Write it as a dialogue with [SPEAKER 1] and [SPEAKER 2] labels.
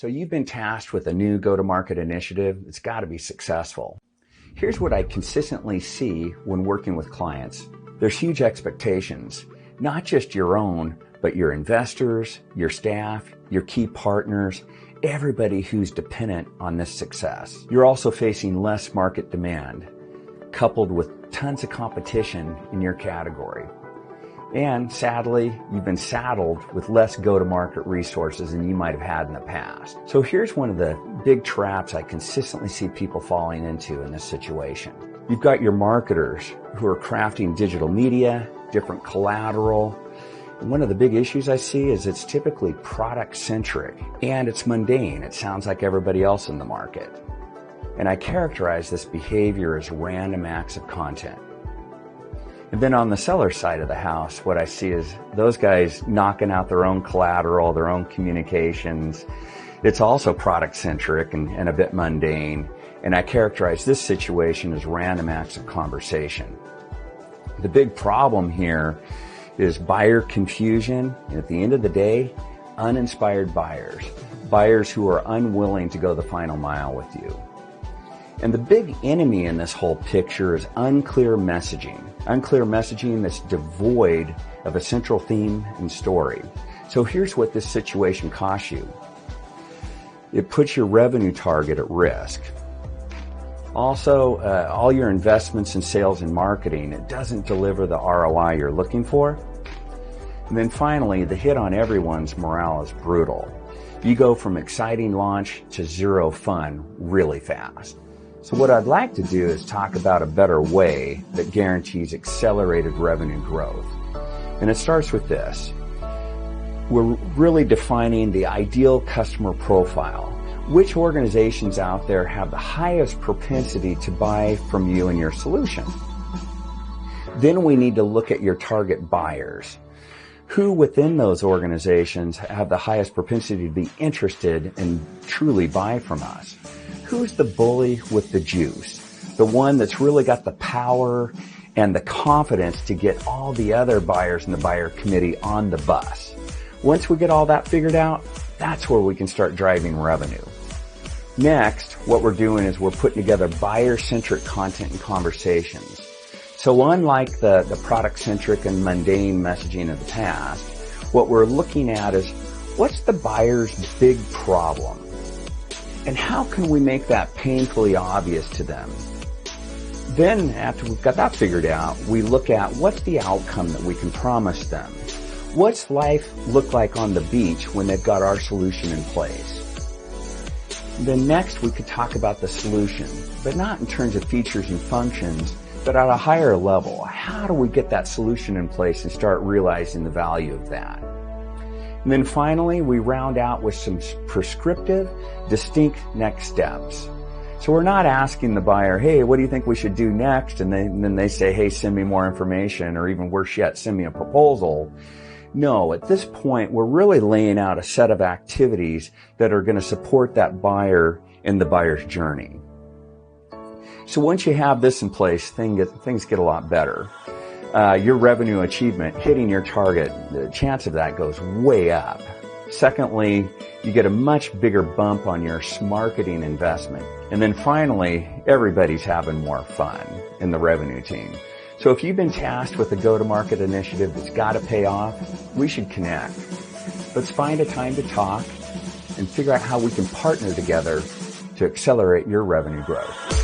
[SPEAKER 1] So you've been tasked with a new go-to-market initiative. It's got to be successful. Here's what I consistently see when working with clients. There's huge expectations, not just your own, but your investors, your staff, your key partners, everybody who's dependent on this success. You're also facing less market demand, coupled with tons of competition in your category. And sadly, you've been saddled with less go-to-market resources than you might have had in the past. So here's one of the big traps I consistently see people falling into in this situation. You've got your marketers who are crafting digital media, different collateral. And one of the big issues I see is it's typically product-centric and it's mundane. It sounds like everybody else in the market. And I characterize this behavior as random acts of content. And then on the seller side of the house, what I see is those guys knocking out their own collateral, their own communications. It's also product-centric and a bit mundane. And I characterize this situation as random acts of conversation. The big problem here is buyer confusion. And at the end of the day, uninspired buyers. Buyers who are unwilling to go the final mile with you. And the big enemy in this whole picture is unclear messaging. Unclear messaging that's devoid of a central theme and story. So here's what this situation costs you. It puts your revenue target at risk. Also, all your investments in sales and marketing, it doesn't deliver the ROI you're looking for. And then finally, the hit on everyone's morale is brutal. You go from exciting launch to zero fun really fast. So what I'd like to do is talk about a better way that guarantees accelerated revenue growth. And it starts with this. We're really defining the ideal customer profile. Which organizations out there have the highest propensity to buy from you and your solution? Then we need to look at your target buyers. Who within those organizations have the highest propensity to be interested and truly buy from us? Who's the bully with the juice? The one that's really got the power and the confidence to get all the other buyers in the buyer committee on the bus. Once we get all that figured out, that's where we can start driving revenue. Next, what we're doing is we're putting together buyer-centric content and conversations. So unlike the product-centric and mundane messaging of the past, what we're looking at is what's the buyer's big problem? And how can we make that painfully obvious to them? Then, after we've got that figured out, we look at what's the outcome that we can promise them. What's life look like on the beach when they've got our solution in place? Then next, we could talk about the solution, but not in terms of features and functions, but at a higher level. How do we get that solution in place and start realizing the value of that? And then finally, we round out with some prescriptive, distinct next steps. So we're not asking the buyer, hey, what do you think we should do next? And then they say, hey, send me more information, or even worse yet, send me a proposal. No, at this point, we're really laying out a set of activities that are going to support that buyer in the buyer's journey. So once you have this in place, things get a lot better. Your revenue achievement, hitting your target, the chance of that goes way up. Secondly, you get a much bigger bump on your marketing investment. And then finally, everybody's having more fun in the revenue team. So if you've been tasked with a go-to-market initiative that's got to pay off, we should connect. Let's find a time to talk and figure out how we can partner together to accelerate your revenue growth.